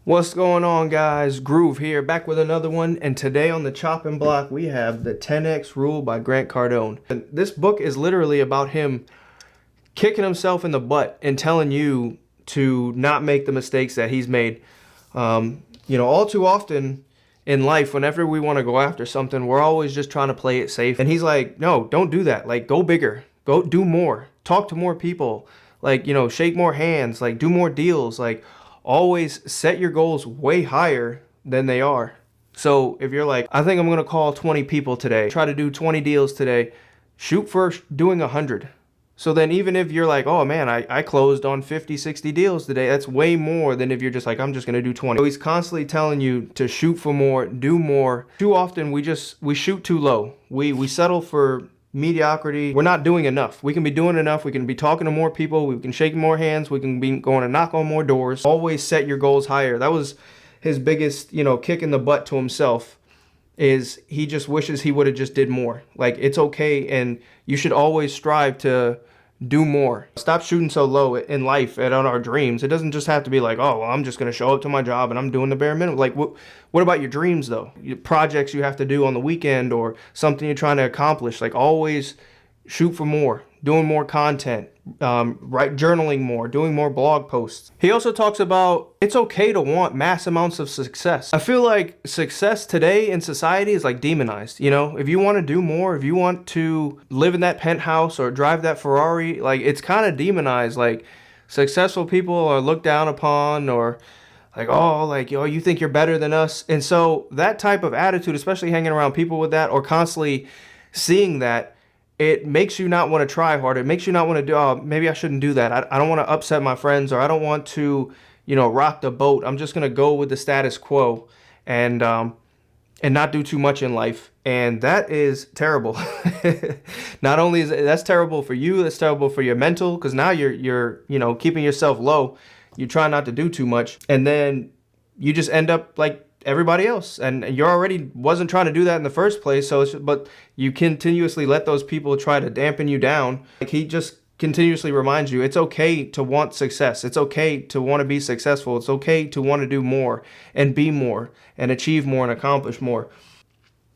What's going on, guys? Groove here, back with another one, and today on the chopping block we have the 10x rule by Grant Cardone. And this book is literally about him kicking himself in the butt and telling you to not make the mistakes that he's made. All too often in life, whenever we want to go after something, we're always just trying to play it safe. And he's like, no, don't do that. Like, go bigger, go do more, talk to more people, shake more hands, like do more deals, like always set your goals way higher than they are. So if you're like, I think I'm going to call 20 people today, try to do 20 deals today, shoot for doing 100. So then even if you're like, oh man, I closed on 50, 60 deals today, that's way more than if you're just like, I'm just going to do 20. So he's constantly telling you to shoot for more, do more. Too often we shoot too low. We settle for mediocrity. We're not doing enough. We can be doing enough. We can be talking to more people. We can shake more hands. We can be going to knock on more doors. Always set your goals higher. That was his biggest, kick in the butt to himself, is he just wishes he would have just did more. Like, it's okay, and you should always strive to do more. Stop shooting so low in life and on our dreams. It doesn't just have to be like, oh, well, I'm just going to show up to my job and I'm doing the bare minimum. Like, what about your dreams, though? Your projects you have to do on the weekend or something you're trying to accomplish. Like, always shoot for more, doing more content, journaling more, doing more blog posts. He also talks about it's okay to want mass amounts of success. I feel like success today in society is like demonized. If you want to do more, if you want to live in that penthouse or drive that Ferrari, like, it's kind of demonized. Like, successful people are looked down upon, or like, oh, you think you're better than us. And so that type of attitude, especially hanging around people with that or constantly seeing that, it makes you not want to try harder. It makes you not want to do, oh, maybe I shouldn't do that. I don't want to upset my friends, or I don't want to, rock the boat. I'm just going to go with the status quo and not do too much in life. And that is terrible. Not only is that's terrible for you, that's terrible for your mental, because now you're keeping yourself low. You try not to do too much, and then you just end up like everybody else, and you already wasn't trying to do that in the first place. But you continuously let those people try to dampen you down. Like, he just continuously reminds you it's okay to want success. It's okay to want to be successful. It's okay to want to do more and be more and achieve more and accomplish more.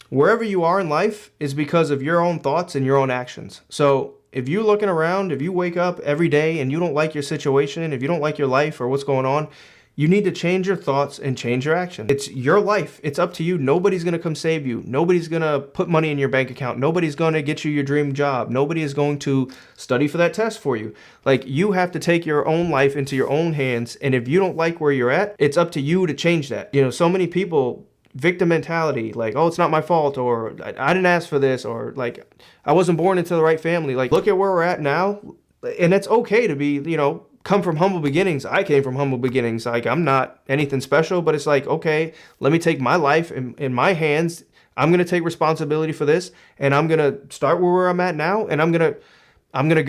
Wherever you are in life is because of your own thoughts and your own actions. So if you're looking around, if you wake up every day and you don't like your situation, if you don't like your life or what's going on, you need to change your thoughts and change your action. It's your life. It's up to you. Nobody's going to come save you. Nobody's going to put money in your bank account. Nobody's going to get you your dream job. Nobody is going to study for that test for you. Like, you have to take your own life into your own hands. And if you don't like where you're at, it's up to you to change that. So many people, victim mentality, like, oh, it's not my fault, or I didn't ask for this, or like, I wasn't born into the right family. Like, look at where we're at now. And it's okay to be, come from humble beginnings. I came from humble beginnings. Like, I'm not anything special, but it's like, okay, let me take my life in my hands. I'm going to take responsibility for this, and I'm going to start where I'm at now, and I'm going to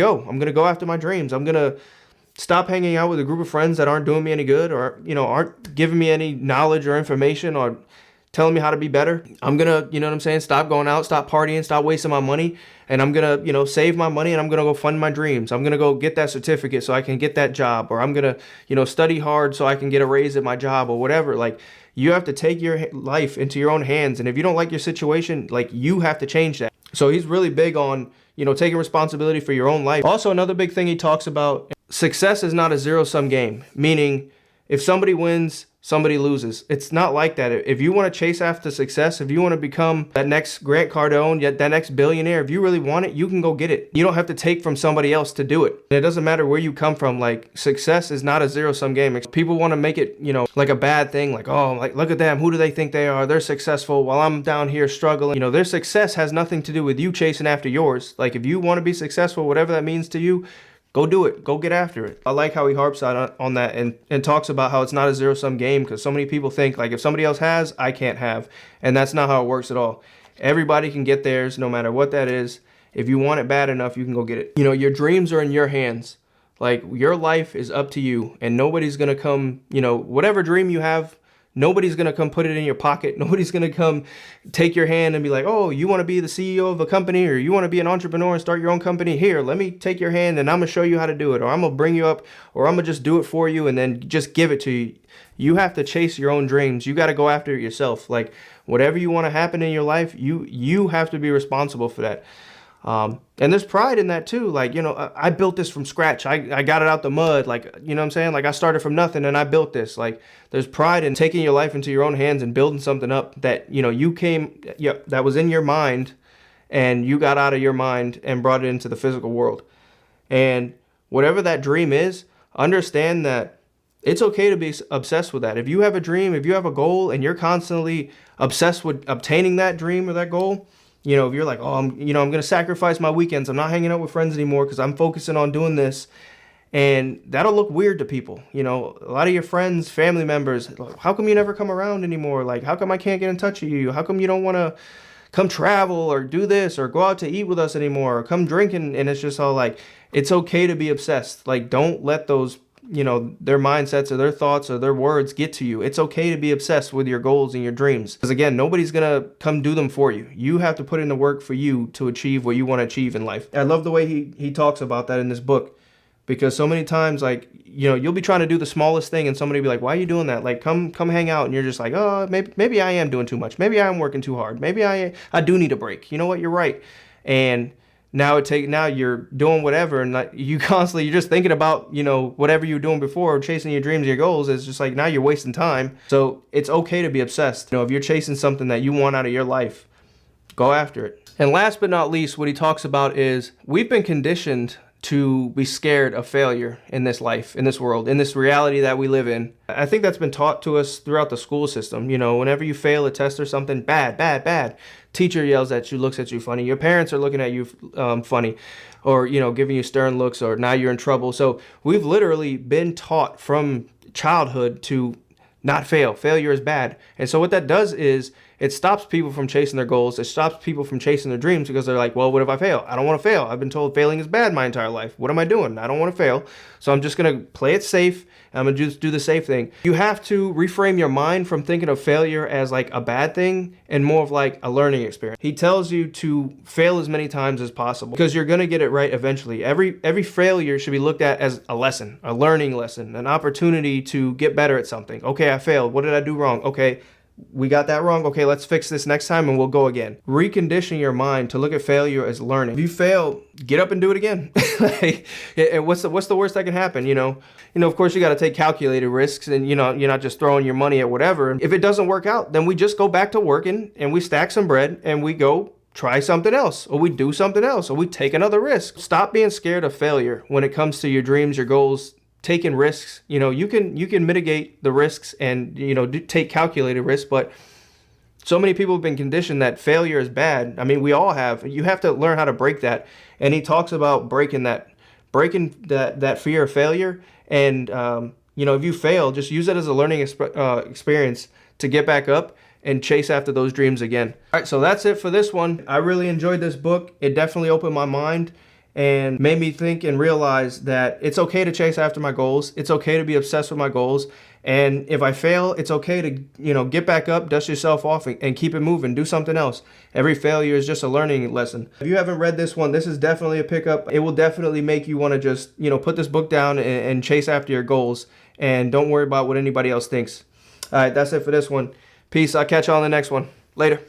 go after my dreams. I'm going to stop hanging out with a group of friends that aren't doing me any good, or, aren't giving me any knowledge or information or telling me how to be better. I'm going to, stop going out, stop partying, stop wasting my money. And I'm going to, save my money, and I'm going to go fund my dreams. I'm going to go get that certificate so I can get that job, or I'm going to, study hard so I can get a raise at my job, or whatever. Like, you have to take your life into your own hands. And if you don't like your situation, like, you have to change that. So he's really big on, taking responsibility for your own life. Also, another big thing he talks about, success is not a zero-sum game, meaning if somebody wins, somebody loses. It's not like that. If you want to chase after success, if you want to become that next Grant Cardone, yet that next billionaire, if you really want it, you can go get it. You don't have to take from somebody else to do it. And it doesn't matter where you come from. Like, success is not a zero-sum game. People want to make it, like a bad thing. Like, oh, like, look at them. Who do they think they are? They're successful while I'm down here struggling. Their success has nothing to do with you chasing after yours. Like, if you want to be successful, whatever that means to you, go do it. Go get after it. I like how he harps on that and talks about how it's not a zero-sum game, because so many people think, like, if somebody else has, I can't have. And that's not how it works at all. Everybody can get theirs, no matter what that is. If you want it bad enough, you can go get it. Your dreams are in your hands. Like, your life is up to you, and nobody's going to come, whatever dream you have, Nobody's going to come put it in your pocket. Nobody's going to come take your hand and be like, oh, you want to be the CEO of a company, or you want to be an entrepreneur and start your own company? Here, let me take your hand and I'm going to show you how to do it, or I'm going to bring you up, or I'm going to just do it for you and then just give it to you. You have to chase your own dreams. You got to go after it yourself. Like, whatever you want to happen in your life, you have to be responsible for that. And there's pride in that too. Like, you know, I built this from scratch. I got it out the mud. Like, you know what I'm saying? Like, I started from nothing and I built this. Like, there's pride in taking your life into your own hands and building something up that, you know, that was in your mind, and you got out of your mind and brought it into the physical world. And whatever that dream is, understand that it's okay to be obsessed with that. If you have a dream, if you have a goal and you're constantly obsessed with obtaining that dream or that goal, you know, if you're like, oh, I'm going to sacrifice my weekends. I'm not hanging out with friends anymore because I'm focusing on doing this. And that'll look weird to people. You know, a lot of your friends, family members, like, how come you never come around anymore? Like, how come I can't get in touch with you? How come you don't want to come travel or do this or go out to eat with us anymore or come drinking? And it's just all like, it's okay to be obsessed. Like, don't let those, you know, their mindsets or their thoughts or their words get to you. It's okay to be obsessed with your goals and your dreams. Because again, nobody's going to come do them for you. You have to put in the work for you to achieve what you want to achieve in life. I love the way he talks about that in this book, because so many times, like, you know, you'll be trying to do the smallest thing and somebody will be like, why are you doing that? Like, come hang out. And you're just like, oh, maybe I am doing too much. Maybe I am working too hard. Maybe I do need a break. You know what? You're right. And now you're doing whatever, and you're just thinking about, you know, whatever you were doing before, chasing your dreams, your goals. It's just like, now you're wasting time. So it's okay to be obsessed. You know, if you're chasing something that you want out of your life, go after it. And last but not least, what he talks about is we've been conditioned to be scared of failure in this life, in this world, in this reality that we live in. I think that's been taught to us throughout the school system. You know, whenever you fail a test or something, bad. Teacher yells at you, looks at you funny. Your parents are looking at you funny, or, you know, giving you stern looks, or now you're in trouble. So we've literally been taught from childhood to not fail. Failure is bad. And so what that does is it stops people from chasing their goals. It stops people from chasing their dreams, because they're like, well, what if I fail? I don't want to fail. I've been told failing is bad my entire life. What am I doing? I don't want to fail. So I'm just going to play it safe. I'm going to just do the safe thing. You have to reframe your mind from thinking of failure as like a bad thing and more of like a learning experience. He tells you to fail as many times as possible, because you're going to get it right eventually. Every failure should be looked at as a lesson, a learning lesson, an opportunity to get better at something. Okay, I failed. What did I do wrong? Okay, we got that wrong. Okay, let's fix this next time and we'll go again. Recondition your mind to look at failure as learning. If you fail, get up and do it again. And what's the worst that can happen? You know, of course you got to take calculated risks, and you know, you're not just throwing your money at whatever. If it doesn't work out, then we just go back to working and we stack some bread and we go try something else, or we do something else, or we take another risk. Stop being scared of failure when it comes to your dreams, your goals. Taking risks, you know, you can mitigate the risks and, you know, take calculated risks, but so many people have been conditioned that failure is bad. I mean, we all have. You have to learn how to break that. And he talks about breaking that fear of failure. And, you know, if you fail, just use it as a learning experience to get back up and chase after those dreams again. All right, so that's it for this one. I really enjoyed this book. It definitely opened my mind and made me think and realize that it's okay to chase after my goals. It's okay to be obsessed with my goals. And if I fail, it's okay to, you know, get back up, dust yourself off, and keep it moving. Do something else. Every failure is just a learning lesson. If you haven't read this one, this is definitely a pickup. It will definitely make you want to just, you know, put this book down and chase after your goals. And don't worry about what anybody else thinks. All right, that's it for this one. Peace. I'll catch you on the next one. Later.